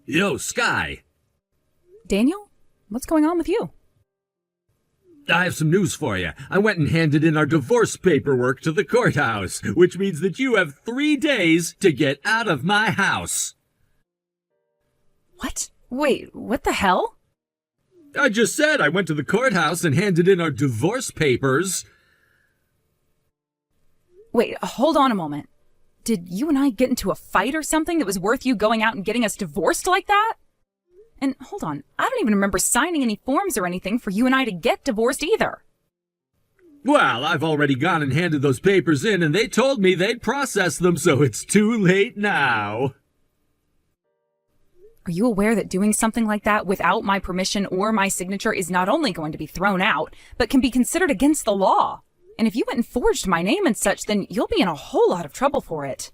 Yo, Sky! Daniel? What's going on with you? I have some news for you. I went and handed in our divorce paperwork to the courthouse, which means that you have 3 days to get out of my house. What? Wait, what the hell? I just said I went to the courthouse and handed in our divorce papers. Wait, hold on a moment. Did you and I get into a fight or something that was worth you going out and getting us divorced like that? And hold on, I don't even remember signing any forms or anything for you and I to get divorced either. Well, I've already gone and handed those papers in, and they told me they'd process them, so it's too late now. Are you aware that doing something like that without my permission or my signature is not only going to be thrown out, but can be considered against the law? And if you went and forged my name and such, then you'll be in a whole lot of trouble for it.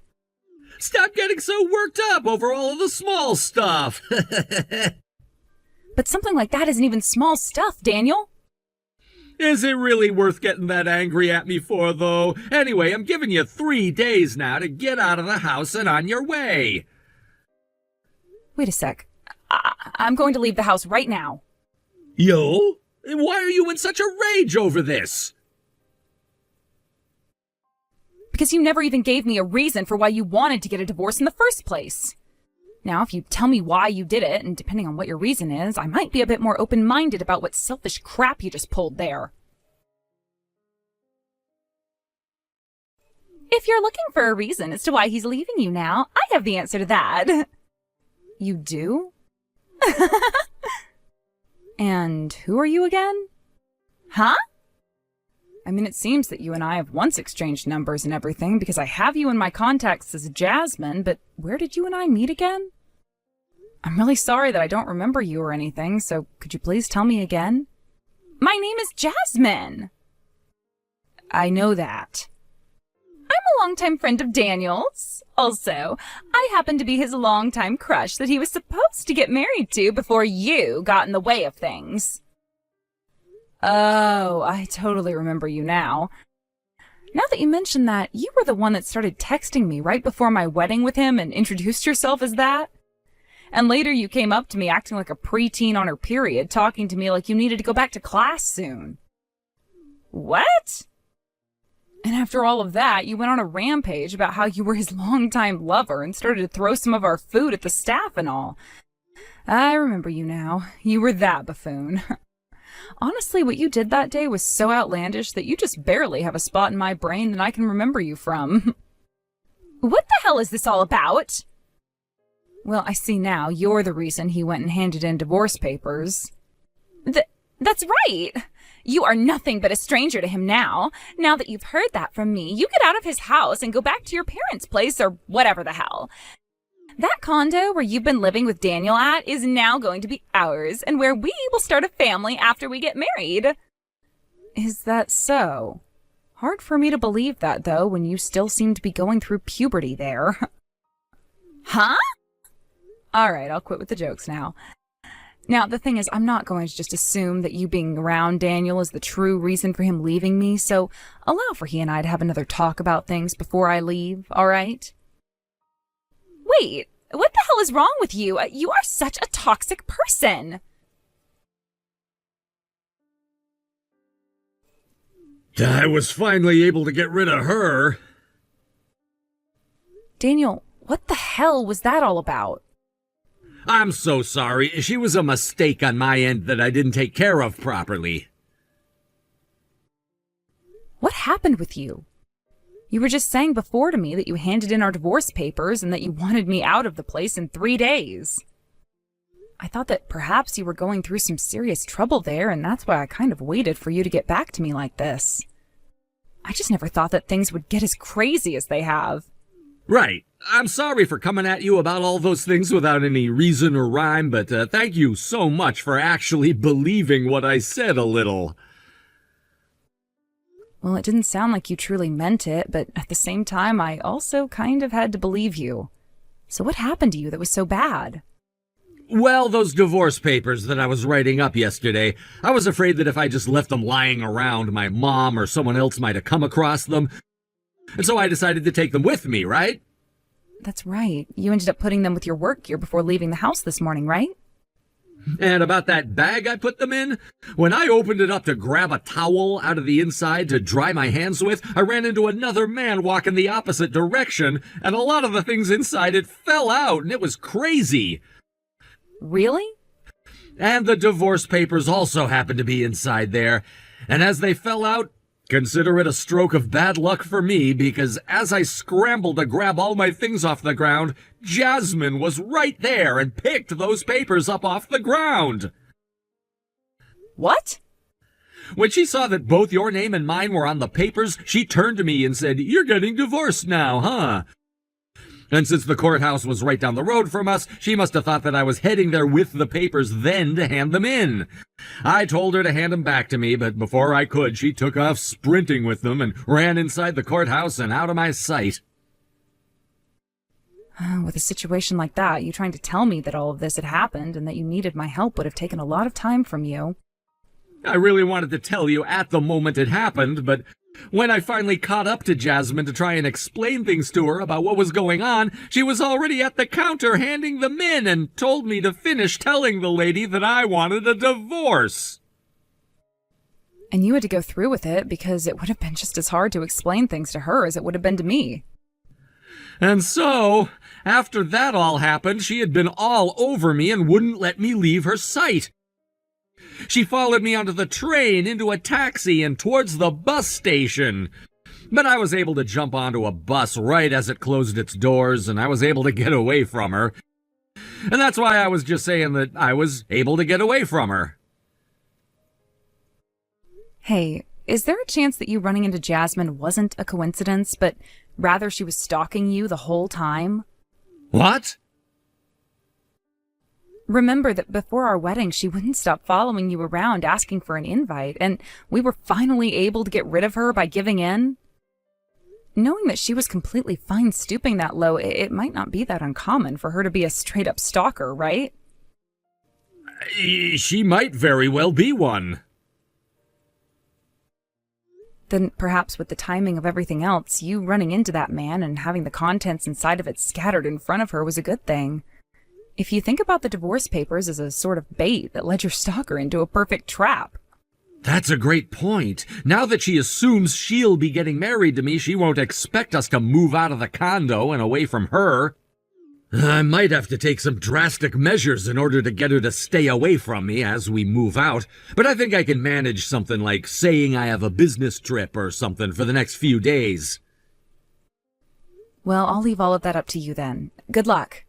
Stop getting so worked up over all of the small stuff. But something like that isn't even small stuff, Daniel. Is it really worth getting that angry at me for, though? Anyway, I'm giving you 3 days now to get out of the house and on your way. Wait a sec. I'm going to leave the house right now. Yo? Why are you in such a rage over this? Because you never even gave me a reason for why you wanted to get a divorce in the first place. Now, if you tell me why you did it, and depending on what your reason is, I might be a bit more open-minded about what selfish crap you just pulled there. If you're looking for a reason as to why he's leaving you now, I have the answer to that. You do? And who are you again? Huh? I mean, it seems that you and I have once exchanged numbers and everything because I have you in my contacts as Jasmine, but where did you and I meet again? I'm really sorry that I don't remember you or anything, so could you please tell me again? My name is Jasmine. I know that. I'm a longtime friend of Daniel's. Also, I happen to be his longtime crush that he was supposed to get married to before you got in the way of things. Oh, I totally remember you now. Now that you mention that, you were the one that started texting me right before my wedding with him and introduced yourself as that. And later you came up to me acting like a preteen on her period, talking to me like you needed to go back to class soon. What? And after all of that, you went on a rampage about how you were his longtime lover and started to throw some of our food at the staff and all. I remember you now. You were that buffoon. Honestly, what you did that day was so outlandish that you just barely have a spot in my brain that I can remember you from. What the hell is this all about? Well, I see now you're the reason he went and handed in divorce papers. That's right! You are nothing but a stranger to him now. Now that you've heard that from me, you get out of his house and go back to your parents' place or whatever the hell. That condo where you've been living with Daniel at is now going to be ours, and where we will start a family after we get married. Is that so? Hard for me to believe that, though, when you still seem to be going through puberty there. Huh? All right, I'll quit with the jokes now. Now, the thing is, I'm not going to just assume that you being around Daniel is the true reason for him leaving me, so allow for he and I to have another talk about things before I leave, all right? Wait, what the hell is wrong with you? You are such a toxic person. I was finally able to get rid of her. Daniel, what the hell was that all about? I'm so sorry. She was a mistake on my end that I didn't take care of properly. What happened with you? You were just saying before to me that you handed in our divorce papers and that you wanted me out of the place in 3 days. I thought that perhaps you were going through some serious trouble there, and that's why I kind of waited for you to get back to me like this. I just never thought that things would get as crazy as they have. Right. I'm sorry for coming at you about all those things without any reason or rhyme, but thank you so much for actually believing what I said a little. Well, it didn't sound like you truly meant it, but at the same time, I also kind of had to believe you. So what happened to you that was so bad? Well, those divorce papers that I was writing up yesterday, I was afraid that if I just left them lying around, my mom or someone else might have come across them. And so I decided to take them with me, right? That's right. You ended up putting them with your work gear before leaving the house this morning, right? And about that bag I put them in? When I opened it up to grab a towel out of the inside to dry my hands with, I ran into another man walking the opposite direction, and a lot of the things inside it fell out, and it was crazy. Really? And the divorce papers also happened to be inside there. And as they fell out, consider it a stroke of bad luck for me, because as I scrambled to grab all my things off the ground, Jasmine was right there and picked those papers up off the ground. What? When she saw that both your name and mine were on the papers, she turned to me and said, "You're getting divorced now, huh?" And since the courthouse was right down the road from us, she must have thought that I was heading there with the papers then to hand them in. I told her to hand them back to me, but before I could, she took off sprinting with them and ran inside the courthouse and out of my sight. With a situation like that, you trying to tell me that all of this had happened and that you needed my help would have taken a lot of time from you. I really wanted to tell you at the moment it happened, but when I finally caught up to Jasmine to try and explain things to her about what was going on, she was already at the counter handing them in and told me to finish telling the lady that I wanted a divorce. And you had to go through with it because it would have been just as hard to explain things to her as it would have been to me. And so, after that all happened, she had been all over me and wouldn't let me leave her sight. She followed me onto the train, into a taxi, and towards the bus station. But I was able to jump onto a bus right as it closed its doors, and I was able to get away from her. And that's why I was just saying that I was able to get away from her. Hey, is there a chance that you running into Jasmine wasn't a coincidence, but rather she was stalking you the whole time? What? Remember that before our wedding, she wouldn't stop following you around asking for an invite, and we were finally able to get rid of her by giving in? Knowing that she was completely fine stooping that low, it might not be that uncommon for her to be a straight-up stalker, right? She might very well be one. Then perhaps with the timing of everything else, you running into that man and having the contents inside of it scattered in front of her was a good thing. If you think about the divorce papers as a sort of bait that led your stalker into a perfect trap. That's a great point. Now that she assumes she'll be getting married to me, she won't expect us to move out of the condo and away from her. I might have to take some drastic measures in order to get her to stay away from me as we move out, but I think I can manage something like saying I have a business trip or something for the next few days. Well, I'll leave all of that up to you then. Good luck.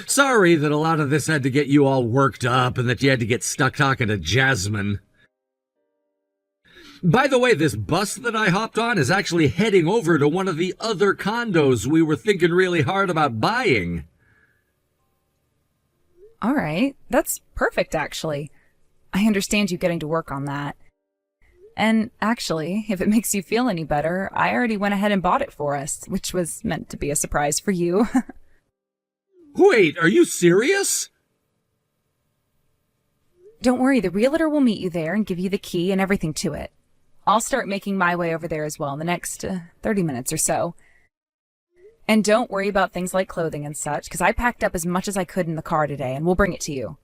Sorry that a lot of this had to get you all worked up and that you had to get stuck talking to Jasmine. By the way, this bus that I hopped on is actually heading over to one of the other condos we were thinking really hard about buying. All right, that's perfect, actually. I understand you getting to work on that. And actually, if it makes you feel any better, I already went ahead and bought it for us, which was meant to be a surprise for you. Wait, are you serious? Don't worry, the realtor will meet you there and give you the key and everything to it. I'll start making my way over there as well in the next 30 minutes or so. And don't worry about things like clothing and such, because I packed up as much as I could in the car today, and we'll bring it to you.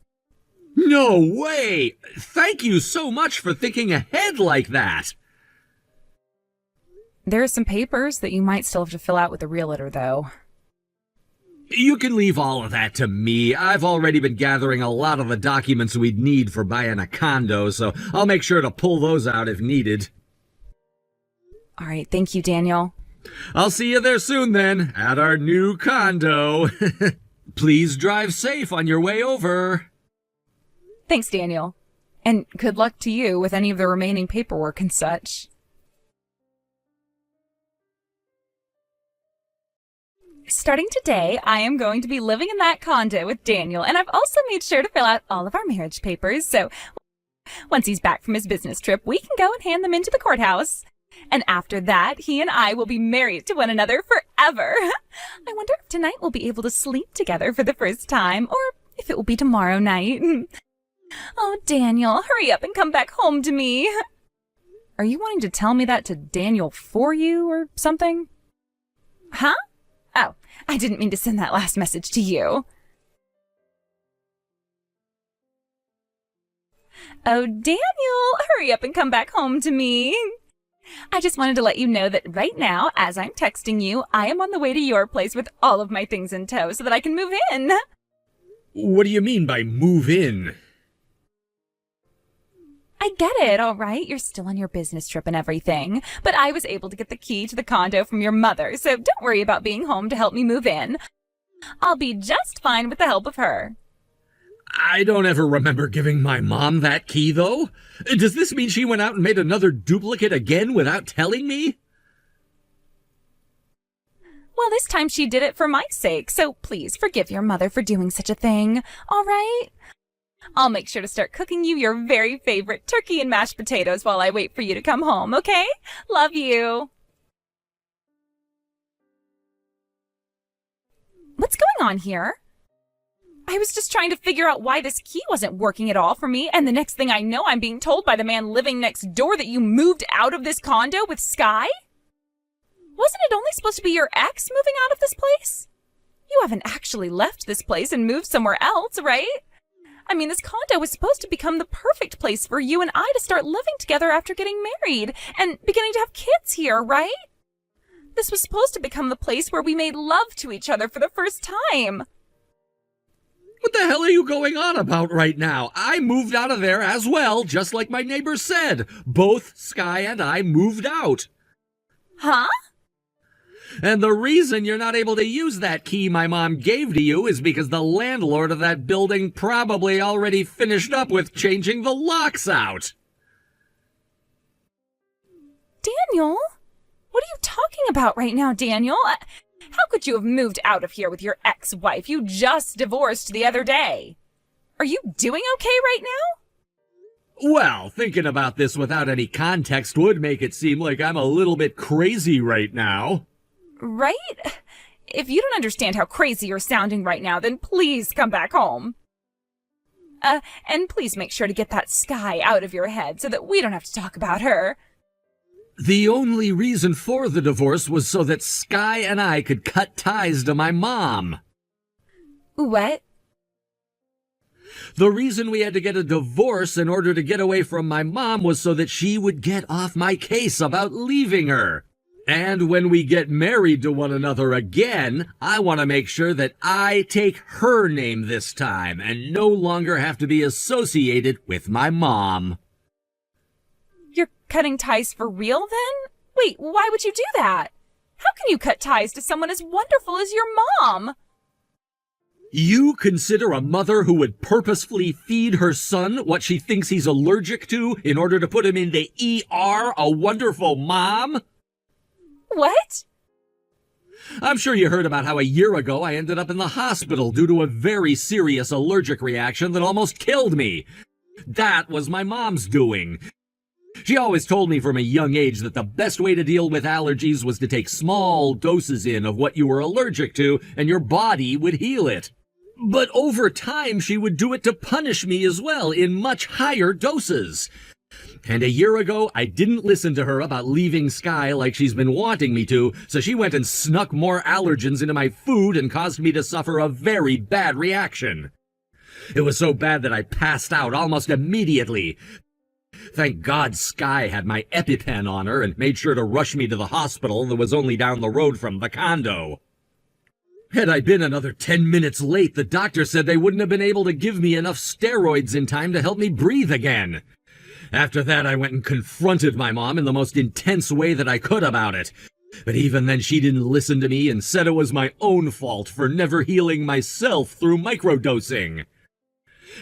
No way! Thank you so much for thinking ahead like that! There are some papers that you might still have to fill out with the realtor, though. You can leave all of that to me. I've already been gathering a lot of the documents we'd need for buying a condo, so I'll make sure to pull those out if needed. All right, thank you, Daniel. I'll see you there soon then, at our new condo. Please drive safe on your way over. Thanks, Daniel. And good luck to you with any of the remaining paperwork and such. Starting today, I am going to be living in that condo with Daniel, and I've also made sure to fill out all of our marriage papers, so once he's back from his business trip, we can go and hand them into the courthouse. And after that, he and I will be married to one another forever. I wonder if tonight we'll be able to sleep together for the first time, or if it will be tomorrow night. Oh, Daniel, hurry up and come back home to me. Are you wanting to tell me that to Daniel for you or something? Huh? Oh, I didn't mean to send that last message to you. Oh, Daniel, hurry up and come back home to me. I just wanted to let you know that right now, as I'm texting you, I am on the way to your place with all of my things in tow so that I can move in. What do you mean by move in? I get it, all right. You're still on your business trip and everything. But I was able to get the key to the condo from your mother, so don't worry about being home to help me move in. I'll be just fine with the help of her. I don't ever remember giving my mom that key, though. Does this mean she went out and made another duplicate again without telling me? Well, this time she did it for my sake, so please forgive your mother for doing such a thing, all right? I'll make sure to start cooking you your very favorite turkey and mashed potatoes while I wait for you to come home, okay? Love you. What's going on here? I was just trying to figure out why this key wasn't working at all for me, and the next thing I know, I'm being told by the man living next door that you moved out of this condo with Sky? Wasn't it only supposed to be your ex moving out of this place? You haven't actually left this place and moved somewhere else, right? I mean, this condo was supposed to become the perfect place for you and I to start living together after getting married and beginning to have kids here, right? This was supposed to become the place where we made love to each other for the first time. What the hell are you going on about right now? I moved out of there as well, just like my neighbor said. Both Sky and I moved out. Huh? And the reason you're not able to use that key my mom gave to you is because the landlord of that building probably already finished up with changing the locks out. Daniel? What are you talking about right now, Daniel? How could you have moved out of here with your ex-wife you just divorced the other day? Are you doing okay right now? Well, thinking about this without any context would make it seem like I'm a little bit crazy right now. Right? If you don't understand how crazy you're sounding right now, then please come back home. And please make sure to get that Sky out of your head so that we don't have to talk about her. The only reason for the divorce was so that Sky and I could cut ties to my mom. What? The reason we had to get a divorce in order to get away from my mom was so that she would get off my case about leaving her. And when we get married to one another again, I want to make sure that I take her name this time and no longer have to be associated with my mom. You're cutting ties for real then? Wait, why would you do that? How can you cut ties to someone as wonderful as your mom? You consider a mother who would purposefully feed her son what she thinks he's allergic to in order to put him in the ER a wonderful mom? What? I'm sure you heard about how a year ago I ended up in the hospital due to a very serious allergic reaction that almost killed me. That was my mom's doing. She always told me from a young age that the best way to deal with allergies was to take small doses in of what you were allergic to, and your body would heal it. But over time, she would do it to punish me as well, in much higher doses. And a year ago, I didn't listen to her about leaving Sky like she's been wanting me to, so she went and snuck more allergens into my food and caused me to suffer a very bad reaction. It was so bad that I passed out almost immediately. Thank God Sky had my EpiPen on her and made sure to rush me to the hospital that was only down the road from the condo. Had I been another 10 minutes late, the doctor said they wouldn't have been able to give me enough steroids in time to help me breathe again. After that, I went and confronted my mom in the most intense way that I could about it. But even then, she didn't listen to me and said it was my own fault for never healing myself through microdosing.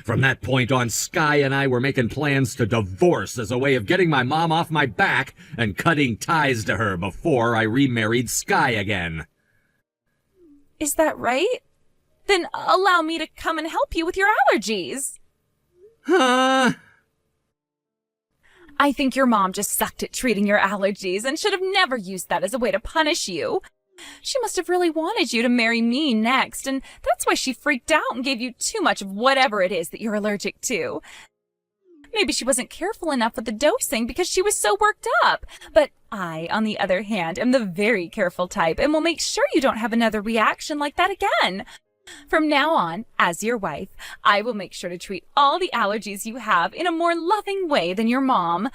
From that point on, Sky and I were making plans to divorce as a way of getting my mom off my back and cutting ties to her before I remarried Sky again. Is that right? Then allow me to come and help you with your allergies. Huh? I think your mom just sucked at treating your allergies and should have never used that as a way to punish you. She must have really wanted you to marry me next, and that's why she freaked out and gave you too much of whatever it is that you're allergic to. Maybe she wasn't careful enough with the dosing because she was so worked up. But I, on the other hand, am the very careful type and will make sure you don't have another reaction like that again. From now on, as your wife, I will make sure to treat all the allergies you have in a more loving way than your mom.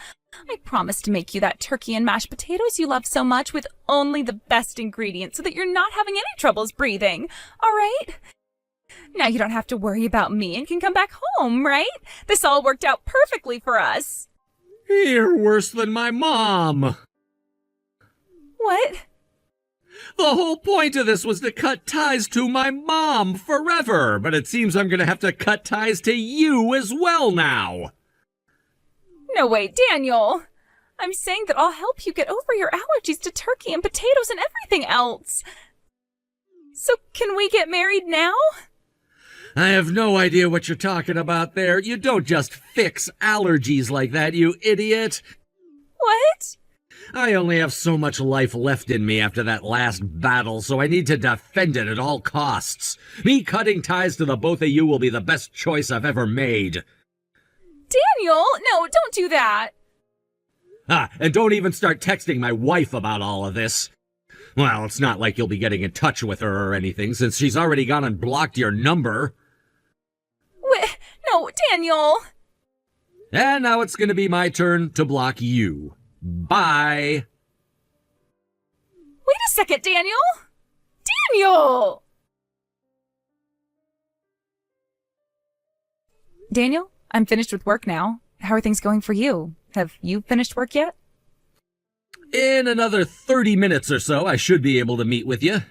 I promise to make you that turkey and mashed potatoes you love so much with only the best ingredients so that you're not having any troubles breathing. All right? Now you don't have to worry about me and can come back home, right? This all worked out perfectly for us. You're worse than my mom. What? The whole point of this was to cut ties to my mom forever, but it seems I'm going to have to cut ties to you as well now. No way, Daniel. I'm saying that I'll help you get over your allergies to turkey and potatoes and everything else. So can we get married now? I have no idea what you're talking about there. You don't just fix allergies like that, you idiot. What? I only have so much life left in me after that last battle, so I need to defend it at all costs. Me cutting ties to the both of you will be the best choice I've ever made. Daniel, no, don't do that. And don't even start texting my wife about all of this. Well, it's not like you'll be getting in touch with her or anything, since she's already gone and blocked your number. No, Daniel. And now it's going to be my turn to block you. Bye. Wait a second, Daniel. Daniel! Daniel, I'm finished with work now. How are things going for you? Have you finished work yet? In another 30 minutes or so, I should be able to meet with you.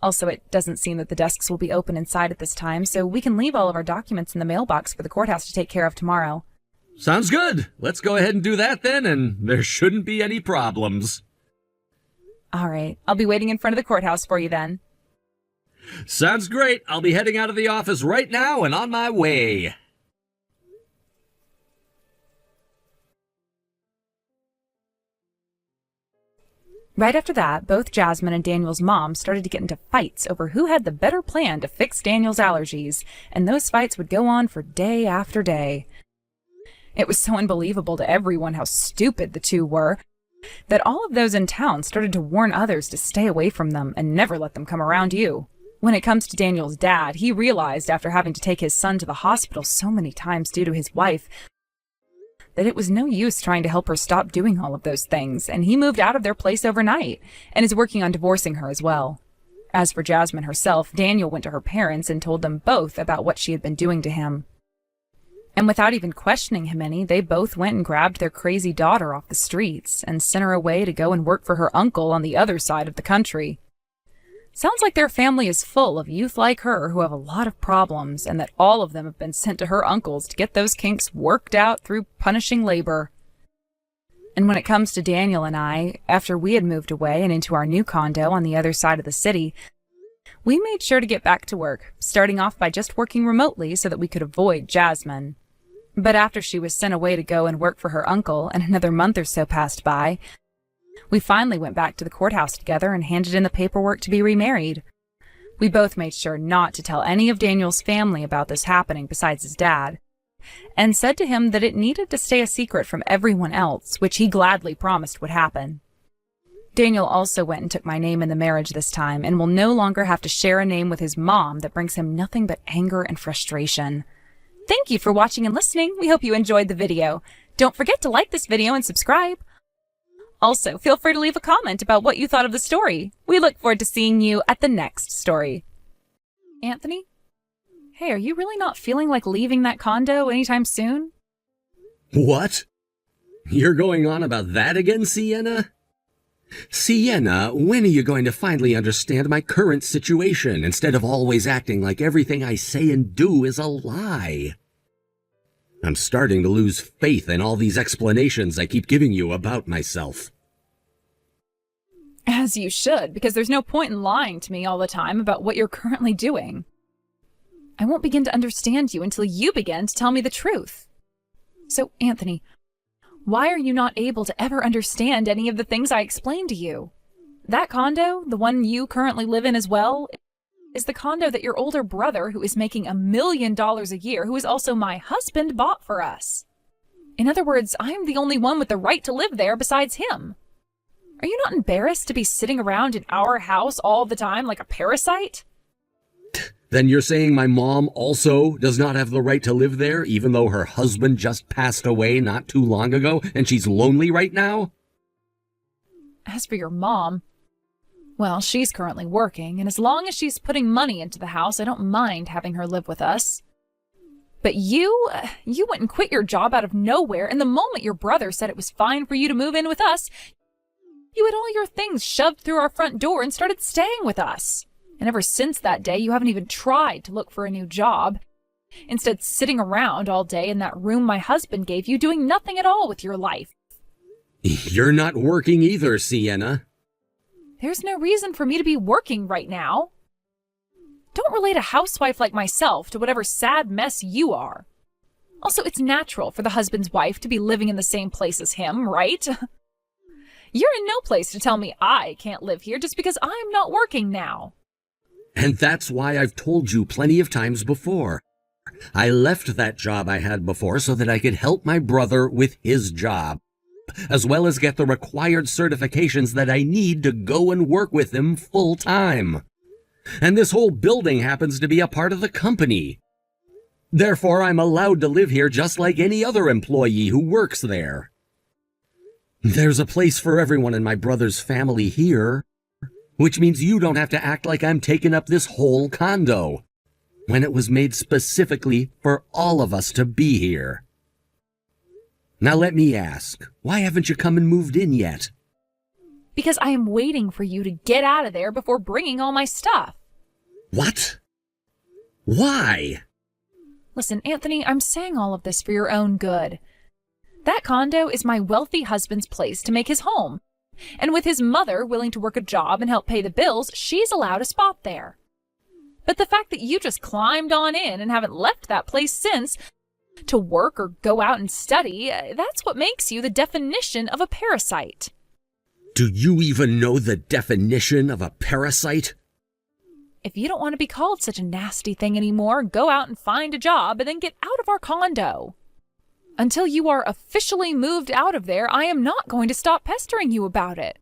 Also, it doesn't seem that the desks will be open inside at this time, so we can leave all of our documents in the mailbox for the courthouse to take care of tomorrow. Sounds good. Let's go ahead and do that then, and there shouldn't be any problems. All right. I'll be waiting in front of the courthouse for you then. Sounds great. I'll be heading out of the office right now and on my way. Right after that, both Jasmine and Daniel's mom started to get into fights over who had the better plan to fix Daniel's allergies, and those fights would go on for day after day. It was so unbelievable to everyone how stupid the two were that all of those in town started to warn others to stay away from them and never let them come around you. When it comes to Daniel's dad, he realized after having to take his son to the hospital so many times due to his wife that it was no use trying to help her stop doing all of those things, and he moved out of their place overnight and is working on divorcing her as well. As for Jasmine herself, Daniel went to her parents and told them both about what she had been doing to him. And without even questioning him any, they both went and grabbed their crazy daughter off the streets and sent her away to go and work for her uncle on the other side of the country. Sounds like their family is full of youth like her who have a lot of problems, and that all of them have been sent to her uncle's to get those kinks worked out through punishing labor. And when it comes to Daniel and I, after we had moved away and into our new condo on the other side of the city, we made sure to get back to work, starting off by just working remotely so that we could avoid Jasmine. But after she was sent away to go and work for her uncle and another month or so passed by, we finally went back to the courthouse together and handed in the paperwork to be remarried. We both made sure not to tell any of Daniel's family about this happening besides his dad, and said to him that it needed to stay a secret from everyone else, which he gladly promised would happen. Daniel also went and took my name in the marriage this time and will no longer have to share a name with his mom that brings him nothing but anger and frustration. Thank you for watching and listening. We hope you enjoyed the video. Don't forget to like this video and subscribe. Also, feel free to leave a comment about what you thought of the story. We look forward to seeing you at the next story. Anthony? Hey, are you really not feeling like leaving that condo anytime soon? What? You're going on about that again, Sienna? Sienna, when are you going to finally understand my current situation instead of always acting like everything I say and do is a lie? I'm starting to lose faith in all these explanations I keep giving you about myself. As you should, because there's no point in lying to me all the time about what you're currently doing. I won't begin to understand you until you begin to tell me the truth. So, Anthony, why are you not able to ever understand any of the things I explained to you? That condo, the one you currently live in as well, is the condo that your older brother, who is making $1 million a year, who is also my husband, bought for us. In other words, I'm the only one with the right to live there besides him. Are you not embarrassed to be sitting around in our house all the time like a parasite? Then you're saying my mom also does not have the right to live there, even though her husband just passed away not too long ago, and she's lonely right now? As for your mom, well, she's currently working, and as long as she's putting money into the house, I don't mind having her live with us. But you went and quit your job out of nowhere, and the moment your brother said it was fine for you to move in with us, you had all your things shoved through our front door and started staying with us. And ever since that day, you haven't even tried to look for a new job. Instead, sitting around all day in that room my husband gave you, doing nothing at all with your life. You're not working either, Sienna. There's no reason for me to be working right now. Don't relate a housewife like myself to whatever sad mess you are. Also, it's natural for the husband's wife to be living in the same place as him, right? You're in no place to tell me I can't live here just because I'm not working now. And that's why I've told you plenty of times before. I left that job I had before so that I could help my brother with his job, as well as get the required certifications that I need to go and work with him full time. And this whole building happens to be a part of the company. Therefore, I'm allowed to live here just like any other employee who works there. There's a place for everyone in my brother's family here, which means you don't have to act like I'm taking up this whole condo, when it was made specifically for all of us to be here. Now let me ask, why haven't you come and moved in yet? Because I am waiting for you to get out of there before bringing all my stuff. What? Why? Listen, Anthony, I'm saying all of this for your own good. That condo is my wealthy husband's place to make his home. And with his mother willing to work a job and help pay the bills, she's allowed a spot there. But the fact that you just climbed on in and haven't left that place since to work or go out and study, that's what makes you the definition of a parasite. Do you even know the definition of a parasite? If you don't want to be called such a nasty thing anymore, go out and find a job and then get out of our condo. Until you are officially moved out of there, I am not going to stop pestering you about it.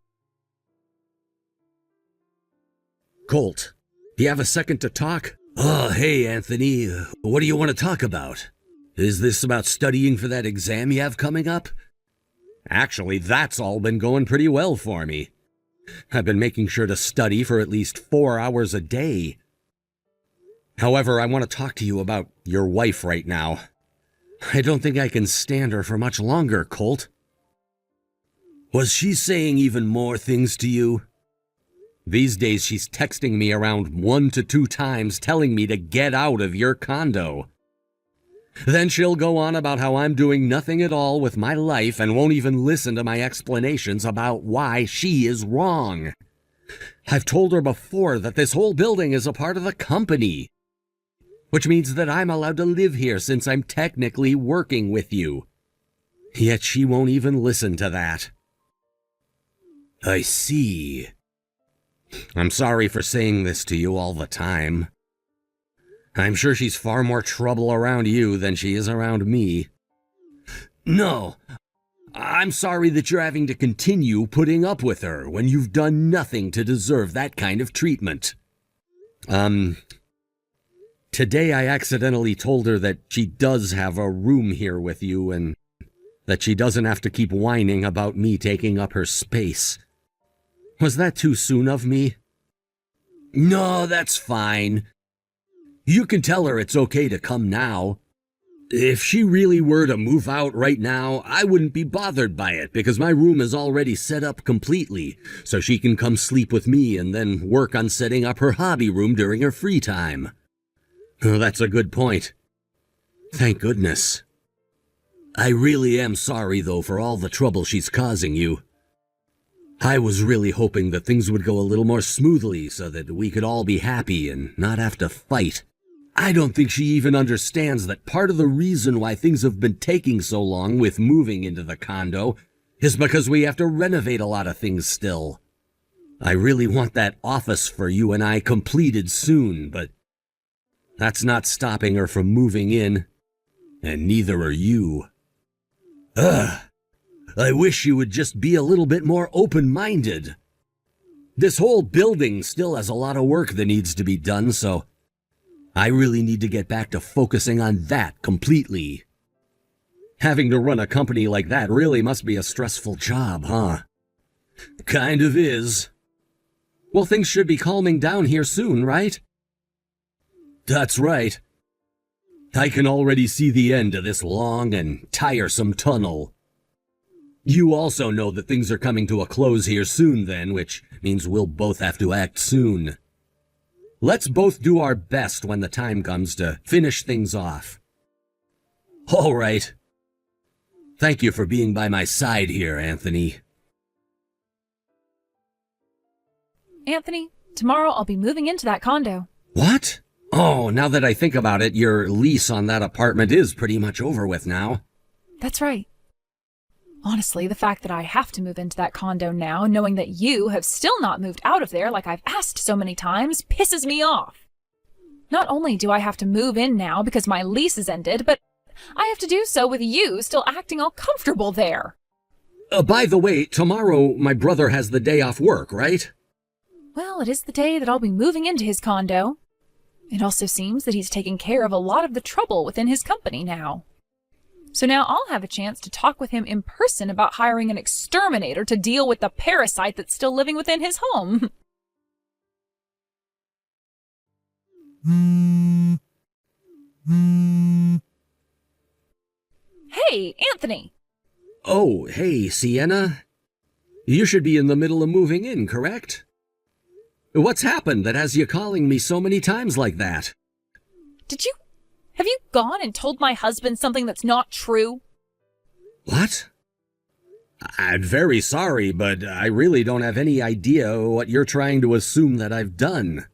Colt, do you have a second to talk? Oh, hey, Anthony. What do you want to talk about? Is this about studying for that exam you have coming up? Actually, that's all been going pretty well for me. I've been making sure to study for at least 4 hours a day. However, I want to talk to you about your wife right now. I don't think I can stand her for much longer, Colt. Was she saying even more things to you? These days she's texting me around 1 to 2 times telling me to get out of your condo. Then she'll go on about how I'm doing nothing at all with my life and won't even listen to my explanations about why she is wrong. I've told her before that this whole building is a part of the company, which means that I'm allowed to live here since I'm technically working with you. Yet she won't even listen to that. I see. I'm sorry for saying this to you all the time. I'm sure she's far more trouble around you than she is around me. No, I'm sorry that you're having to continue putting up with her when you've done nothing to deserve that kind of treatment. Today I accidentally told her that she does have a room here with you and that she doesn't have to keep whining about me taking up her space. Was that too soon of me? No, that's fine. You can tell her it's okay to come now. If she really were to move out right now, I wouldn't be bothered by it because my room is already set up completely, so she can come sleep with me and then work on setting up her hobby room during her free time. Oh, that's a good point. Thank goodness. I really am sorry, though, for all the trouble she's causing you. I was really hoping that things would go a little more smoothly so that we could all be happy and not have to fight. I don't think she even understands that part of the reason why things have been taking so long with moving into the condo is because we have to renovate a lot of things still. I really want that office for you and I completed soon, but that's not stopping her from moving in, and neither are you. Ugh, I wish you would just be a little bit more open-minded. This whole building still has a lot of work that needs to be done, so I really need to get back to focusing on that completely. Having to run a company like that really must be a stressful job, huh? Kind of is. Well, things should be calming down here soon, right? That's right. I can already see the end of this long and tiresome tunnel. You also know that things are coming to a close here soon then, which means we'll both have to act soon. Let's both do our best when the time comes to finish things off. All right. Thank you for being by my side here, Anthony. Anthony, tomorrow I'll be moving into that condo. What? Oh, now that I think about it, your lease on that apartment is pretty much over with now. That's right. Honestly, the fact that I have to move into that condo now, knowing that you have still not moved out of there like I've asked so many times, pisses me off. Not only do I have to move in now because my lease is ended, but I have to do so with you still acting all comfortable there. By the way, tomorrow my brother has the day off work, right? Well, it is the day that I'll be moving into his condo. It also seems that he's taking care of a lot of the trouble within his company now. So now I'll have a chance to talk with him in person about hiring an exterminator to deal with the parasite that's still living within his home. Hey, Anthony! Oh, hey, Sienna. You should be in the middle of moving in, correct? What's happened that has you calling me so many times like that? Have you gone and told my husband something that's not true? What? I'm very sorry, but I really don't have any idea what you're trying to assume that I've done.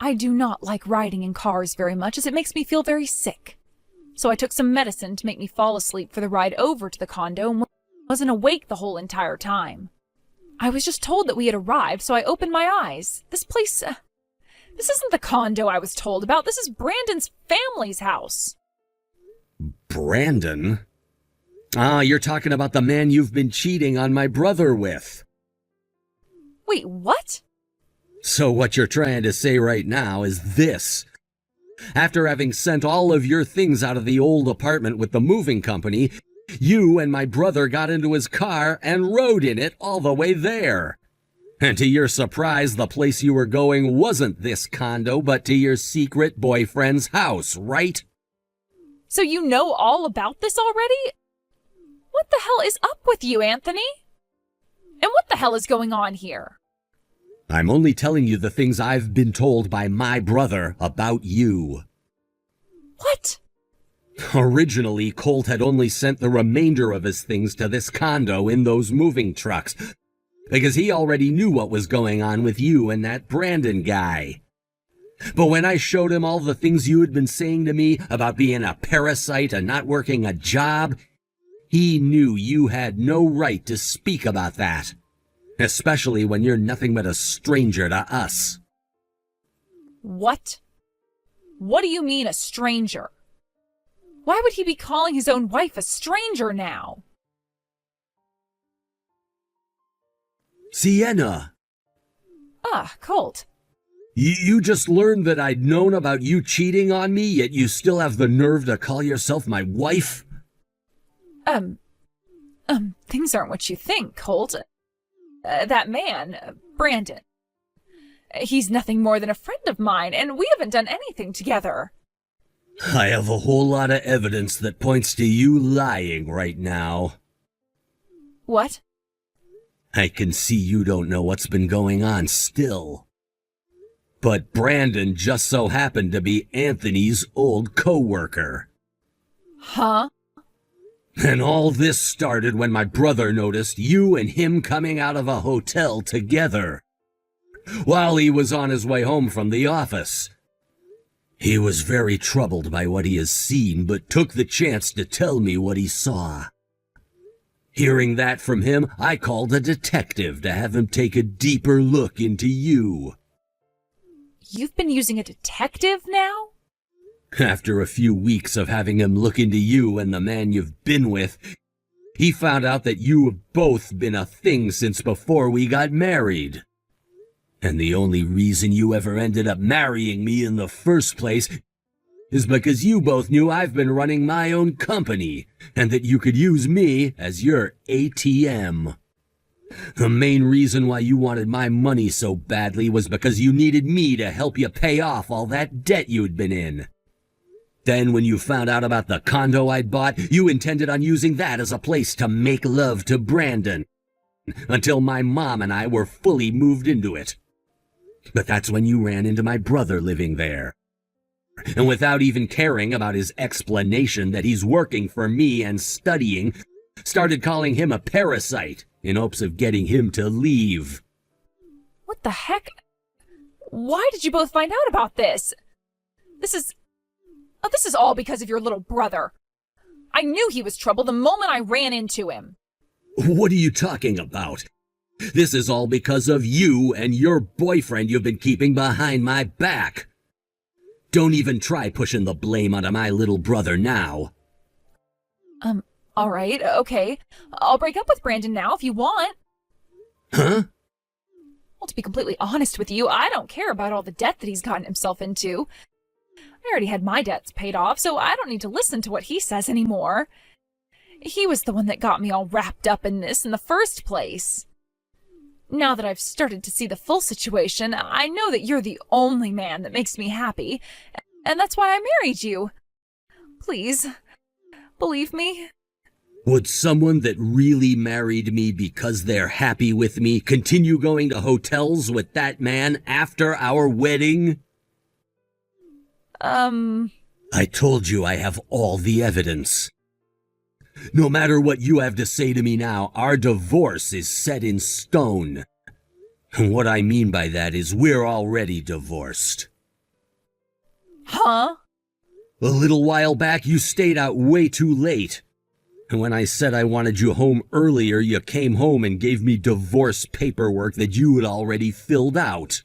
I do not like riding in cars very much as it makes me feel very sick. So I took some medicine to make me fall asleep for the ride over to the condo and wasn't awake the whole entire time. I was just told that we had arrived, so I opened my eyes. This place, this isn't the condo I was told about. This is Brandon's family's house. Brandon? Ah, you're talking about the man you've been cheating on my brother with. Wait, what? So what you're trying to say right now is this. After having sent all of your things out of the old apartment with the moving company, you and my brother got into his car and rode in it all the way there. And to your surprise, the place you were going wasn't this condo, but to your secret boyfriend's house, right? So you know all about this already? What the hell is up with you, Anthony? And what the hell is going on here? I'm only telling you the things I've been told by my brother about you. What? Originally, Colt had only sent the remainder of his things to this condo in those moving trucks, because he already knew what was going on with you and that Brandon guy. But when I showed him all the things you had been saying to me about being a parasite and not working a job, he knew you had no right to speak about that, especially when you're nothing but a stranger to us. What? What do you mean, a stranger? Why would he be calling his own wife a stranger now? Sienna! Ah, Colt. You just learned that I'd known about you cheating on me, yet you still have the nerve to call yourself my wife? Things aren't what you think, Colt. That man, Brandon. He's nothing more than a friend of mine, and we haven't done anything together. I have a whole lot of evidence that points to you lying right now. What? I can see you don't know what's been going on still. But Brandon just so happened to be Anthony's old co-worker. Huh? And all this started when my brother noticed you and him coming out of a hotel together, while he was on his way home from the office. He was very troubled by what he has seen, but took the chance to tell me what he saw. Hearing that from him, I called a detective to have him take a deeper look into you. You've been using a detective now? After a few weeks of having him look into you and the man you've been with, he found out that you have both been a thing since before we got married. And the only reason you ever ended up marrying me in the first place is because you both knew I've been running my own company and that you could use me as your ATM. The main reason why you wanted my money so badly was because you needed me to help you pay off all that debt you'd been in. Then when you found out about the condo I'd bought, you intended on using that as a place to make love to Brandon, until my mom and I were fully moved into it. But that's when you ran into my brother living there. And without even caring about his explanation that he's working for me and studying, started calling him a parasite in hopes of getting him to leave. What the heck? Why did you both find out about this? This is all because of your little brother. I knew he was trouble the moment I ran into him. What are you talking about? This is all because of you and your boyfriend you've been keeping behind my back. Don't even try pushing the blame onto my little brother now. All right, okay. I'll break up with Brandon now if you want. Huh? Well, to be completely honest with you, I don't care about all the debt that he's gotten himself into. I already had my debts paid off, so I don't need to listen to what he says anymore. He was the one that got me all wrapped up in this in the first place. Now that I've started to see the full situation, I know that you're the only man that makes me happy, and that's why I married you. Please, believe me. Would someone that really married me because they're happy with me continue going to hotels with that man after our wedding? I told you I have all the evidence. No matter what you have to say to me now, our divorce is set in stone. And what I mean by that is we're already divorced. Huh? A little while back, you stayed out way too late. And when I said I wanted you home earlier, you came home and gave me divorce paperwork that you had already filled out.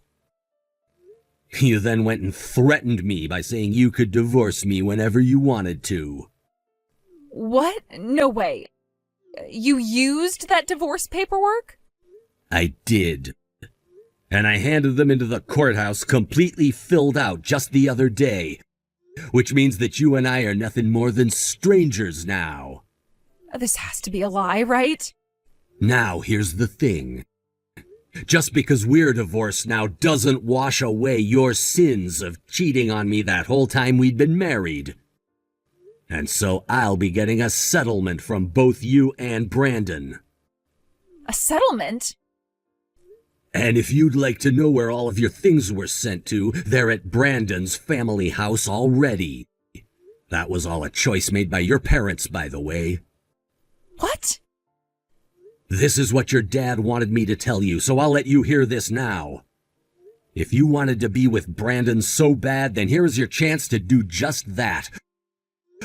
You then went and threatened me by saying you could divorce me whenever you wanted to. What? No way. You used that divorce paperwork? I did. And I handed them into the courthouse completely filled out just the other day. Which means that you and I are nothing more than strangers now. This has to be a lie, right? Now, here's the thing. Just because we're divorced now doesn't wash away your sins of cheating on me that whole time we'd been married. And so I'll be getting a settlement from both you and Brandon. A settlement? And if you'd like to know where all of your things were sent to, they're at Brandon's family house already. That was all a choice made by your parents, by the way. What? This is what your dad wanted me to tell you, so I'll let you hear this now. If you wanted to be with Brandon so bad, then here's your chance to do just that.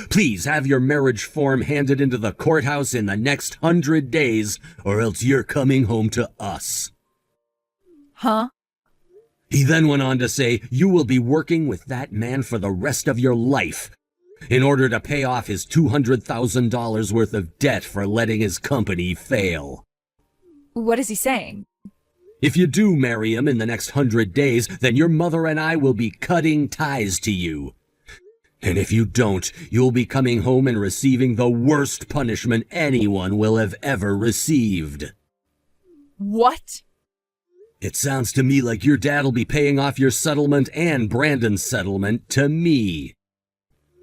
Please have your marriage form handed into the courthouse in the next 100 days, or else you're coming home to us. Huh? He then went on to say, you will be working with that man for the rest of your life in order to pay off his $200,000 worth of debt for letting his company fail. What is he saying? If you do marry him in the next 100 days, then your mother and I will be cutting ties to you. And if you don't, you'll be coming home and receiving the worst punishment anyone will have ever received. What? It sounds to me like your dad'll be paying off your settlement and Brandon's settlement to me.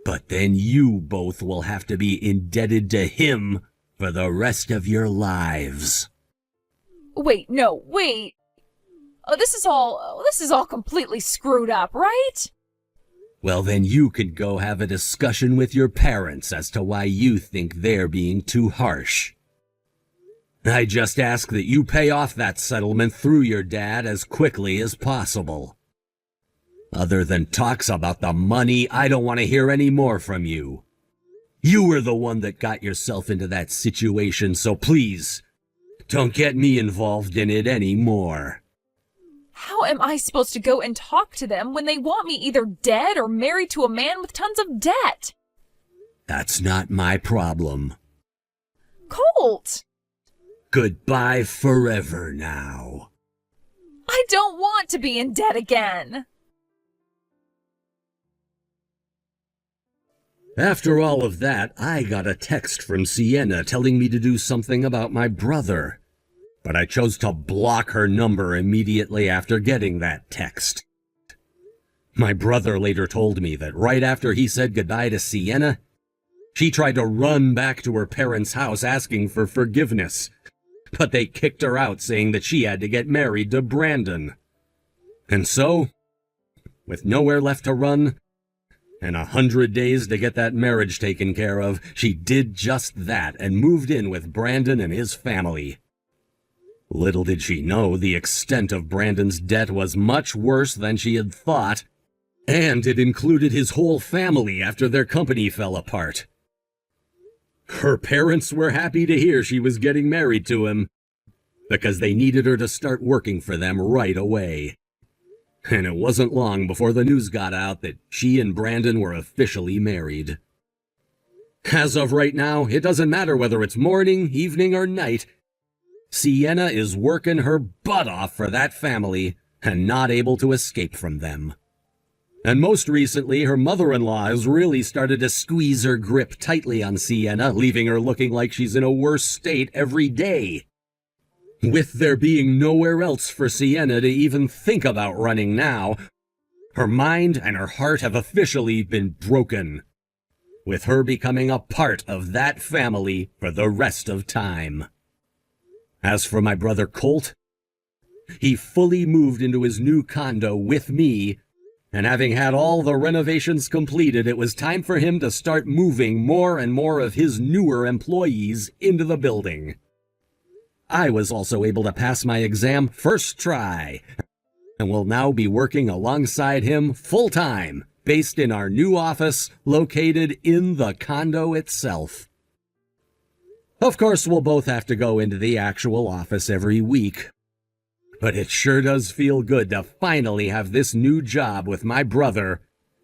But then you both will have to be indebted to him for the rest of your lives. Wait, no, wait. This is all completely screwed up, right? Well, then you can go have a discussion with your parents as to why you think they're being too harsh. I just ask that you pay off that settlement through your dad as quickly as possible. Other than talks about the money, I don't want to hear any more from you. You were the one that got yourself into that situation, so please, don't get me involved in it anymore. How am I supposed to go and talk to them when they want me either dead or married to a man with tons of debt? That's not my problem. Colt! Goodbye forever now. I don't want to be in debt again. After all of that, I got a text from Sienna telling me to do something about my brother. But I chose to block her number immediately after getting that text. My brother later told me that right after he said goodbye to Sienna, she tried to run back to her parents' house asking for forgiveness. But they kicked her out, saying that she had to get married to Brandon. And so, with nowhere left to run, and 100 days to get that marriage taken care of, she did just that and moved in with Brandon and his family. Little did she know the extent of Brandon's debt was much worse than she had thought, and it included his whole family after their company fell apart. Her parents were happy to hear she was getting married to him, because they needed her to start working for them right away. And it wasn't long before the news got out that she and Brandon were officially married. As of right now, it doesn't matter whether it's morning, evening, or night. Sienna is working her butt off for that family and not able to escape from them. And most recently, her mother-in-law has really started to squeeze her grip tightly on Sienna, leaving her looking like she's in a worse state every day. With there being nowhere else for Sienna to even think about running now, her mind and her heart have officially been broken, with her becoming a part of that family for the rest of time. As for my brother Colt, he fully moved into his new condo with me, and having had all the renovations completed, it was time for him to start moving more and more of his newer employees into the building. I was also able to pass my exam first try, and will now be working alongside him full-time, based in our new office located in the condo itself. Of course, we'll both have to go into the actual office every week, but it sure does feel good to finally have this new job with my brother,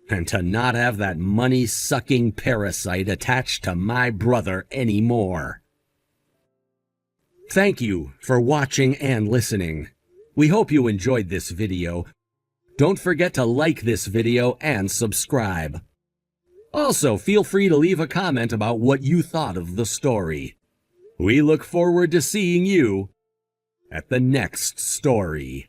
and to not have that money-sucking parasite attached to my brother anymore. Thank you for watching and listening. We hope you enjoyed this video. Don't forget to like this video and subscribe. Also, feel free to leave a comment about what you thought of the story. We look forward to seeing you at the next story.